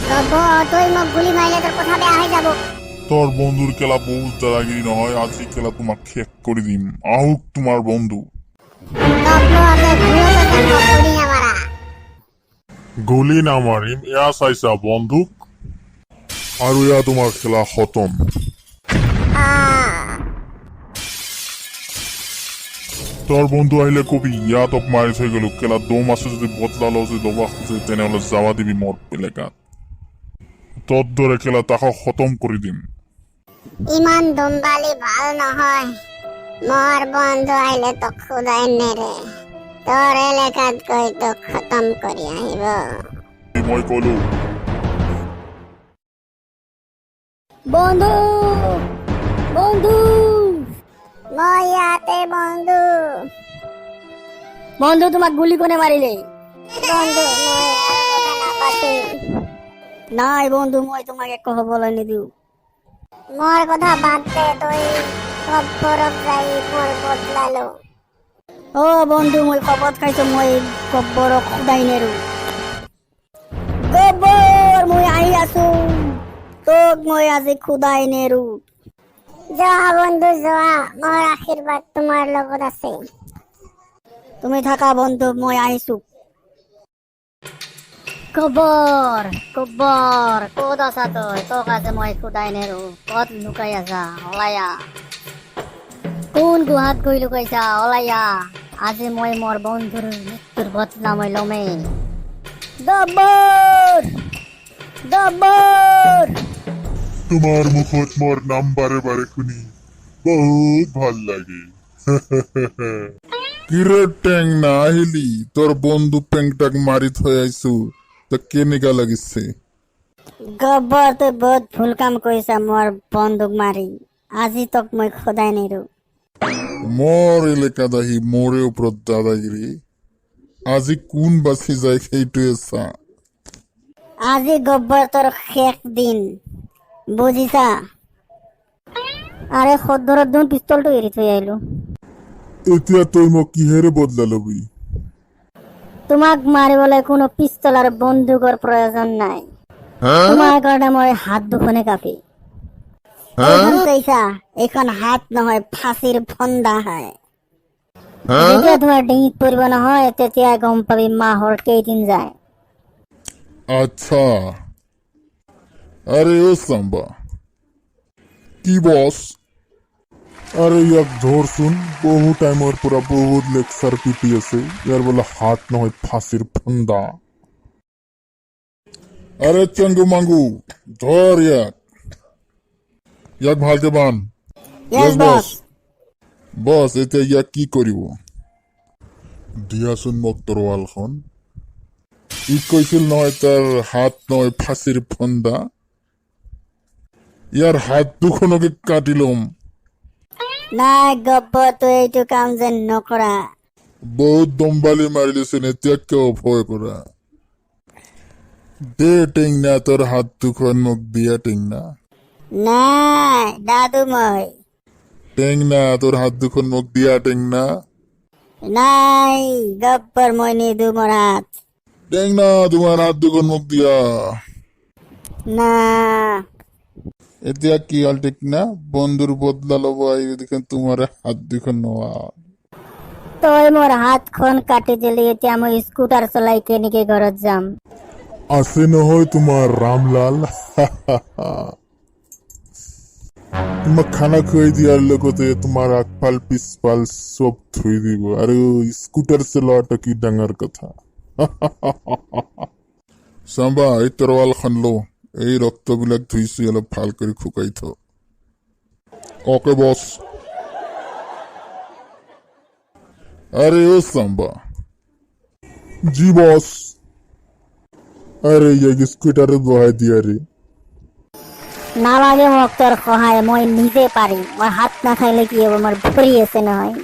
তুই মোক গুলি মারিলে তোর কথা বেয়া হয়ে যাবো। তোর বন্ধুর খেলা বহুত দাদাগিরি নহয়, আজ এই খেলা তোমার শেষ করে দিম। আহুক তোমার বন্ধু। গুলি না মারিম, এয়া চাইছা বন্দুক, আৰু এয়া তোমাৰ খেলা খতম। তোৰ বন্ধু আহিলে কবি ইয়া তোক মাৰি থৈ গেলো, খেলা দম আছে যদি বদলা লওঁ যদি ল'বা খোজে তেনেহলে যাবা দিবি মোৰ এলেকাত। তোৰ দৰে খেলা তাকো খতম কৰি দিম। ইমান দম্বালি ভাল নহয়, মোর বন্ধু আইলে তো খুদাই নেরে, তোর এলাকাত গৈ তো খতম কৰি আহিব। মই কলো বন্ধু বন্ধু মই ইয়াতে বন্ধু। বন্ধু তোমাক গুলি কোনে মারিলে? বন্ধু মই আৰু কথা নাপাতিম। নাই বন্ধু, মই তোমাক একো হবলৈ নিদিও। মোর কথা বাদ দে, তুই কব্বরক যাই মোর বদলালো। ও বন্ধু, মই শপত খাইছো মই গব্বৰক খুদাই নেৰো। গব্বৰ, মই আহি আছো, তোক মই আজি খুদাই নেৰো। যোৱা বন্ধু যোৱা, মোৰ আশীৰ্বাদ তোমাৰ লগত আছে। তুমি থাকা বন্ধু, মই আহিছো। গব্বৰ গব্বৰ, ক'ত আছা তই? তোক আজি মই খুদাই নেৰো। ক'ত লুকাই আছা? ওলাইয়া। কোন গুহাত গৈ লুকাইছা? ওলাইয়া। আজি মই মোৰ বন্ধুৰ মৃত্যুৰ বদলা মই লমেই। গব্বৰ গব্বৰ। তোমার মুখত মোর নাম বারে বারে শুনি বহুত ভাল লাগে। কিরে টেং না আহিলি? তোর বন্ধু পেংটাক মারি থৈ আইছো, তো কেনেকা লাগিছে? গব্বৰ, তুই বহুত ভুল কাম কৰিছা মোৰ বন্ধুক মাৰি। আজি তোক মই খুদাই নেৰো। মোৰ এলেকাত আহি মোৰে ওপৰত দাদাগিৰি। আজি কোন বাচি যায় সেইটোৱে চা। আজি গব্বৰ তোৰ শেষ দিন, বুজিছা? আৰে সদ্যৰ একদম পিস্তলটো এৰি থৈ আহিলো। এতিয়া তই মোক কিহেৰে বদলা লবি? তোমাক মাৰিবলৈ কোনো পিস্তল আৰু বন্দুকৰ প্ৰয়োজন নাই। তোমাৰ কাৰণে মই হাত দুখনে কাপি। এইখন চাইছা? এইখন হাত নহয়, ফাঁসিৰ ফন্দা হয়। যেতিয়া তোমাৰ ডিঙিত পৰিব নহয়, তেতিয়া গম পাবি মাহৰ কেইদিন যায়। আচ্ছা, আৰে ও সাম্বা কি বস? আৰে ইয়াক ধৰছুন, বহু টাইমৰ পৰা বহুত লেকচাৰ পিটি আছে, ইয়াৰ বোলে হাত নহয় ফাঁসিৰ ফন্দা। আরে চেংগু মাংগু, ধর ইয়াক, ইয়াক ভালকে বান। Yes, boss. বস, এতিয়া ইয়াক কি কৰিব? দিয়াচোন মোক তৰোৱালখন। ই কৈছিল নহয় তাৰ হাত নহয় ফাঁসিৰ ফন্দা। ইয়াৰ হাত দুখনকে কাটি লম। নাই গব্বৰ, তই এইটো কাম যেন নকৰা। বহুত দম্বালি মাৰিলেচোন, এতিয়া কিয় ভয় কৰা? দে টেংনা, তোর হাত দুখন মোক দিয়া টেংনা। নাই দাদু, মই টেংনা, তোর হাত দুখন মোক দিয়া টেংনা। নাই গব্বৰ, মই নিদো মোৰ হাত। টেংনা, তোমার হাত দুখন মোক দিয়া। না এতিয়া কি হল টেংনা? বন্ধুর বদলা লব আই দেখেন তোমার হাত দুখন নোয়া। তই মোৰ হাতখন কাটি দিলি, এতিয়া মই স্কুটাৰ চলাই কেনেকে ঘৰত যাম? আছে নহয় তোমাৰ ৰামলাল। তোমাক খানা খুৱাই দিয়াৰ লগতে তোমাৰ আগফাল পিছফাল চব ধুই দিব, আৰু স্কুটাৰ চলোৱাটো কি ডাঙৰ কথা। চাম্বা, এই তৰোৱালখন ল, এই ৰক্তবিলাক ধুইছি অলপ ভাল কৰি শুকাই থ। ওকে বস। আৰে ও সাম্বা। জি বস। আৰে ইয়াক স্কুটাৰত বহাই দিয়া ৰে। নালাগে মোক তোৰ সহায়, মই নিজে পাৰিম। মই হাত নাখাইলে কি হ'ব, মোৰ ভৰি আছে নহয়।